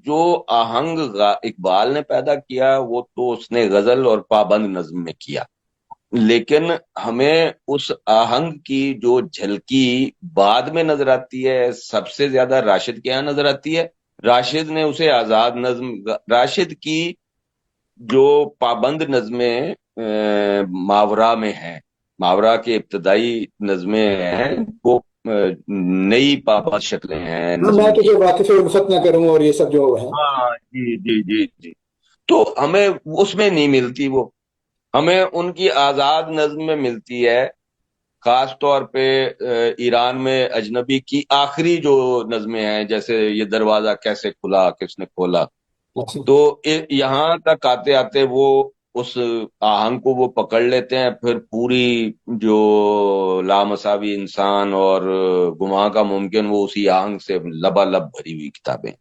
جو آہنگ اقبال نے پیدا کیا وہ تو اس نے غزل اور پابند نظم میں کیا، لیکن ہمیں اس آہنگ کی جو جھلکی بعد میں نظر آتی ہے سب سے زیادہ راشد کے یہاں نظر آتی ہے۔ راشد نے اسے آزاد نظم، راشد کی جو پابند نظمیں ماورا میں ہیں، ماورا کے ابتدائی نظمیں ہیں، وہ نئی پابند شکلیں ہیں ہاں، میں نظم کی۔ تجھے واقف الفت نہ کروں اور یہ سب جو ہے۔ ہاں جی جی جی جی، تو ہمیں اس میں نہیں ملتی، وہ ہمیں ان کی آزاد نظم میں ملتی ہے، خاص طور پہ ایران میں اجنبی کی آخری جو نظمیں ہیں، جیسے یہ دروازہ کیسے کھلا کس نے کھولا، اچھا، تو یہاں تک آتے آتے وہ اس آہنگ کو وہ پکڑ لیتے ہیں، پھر پوری جو لامساوی انسان اور گماں کا ممکن وہ اسی آہنگ سے لبالب بھری ہوئی کتابیں۔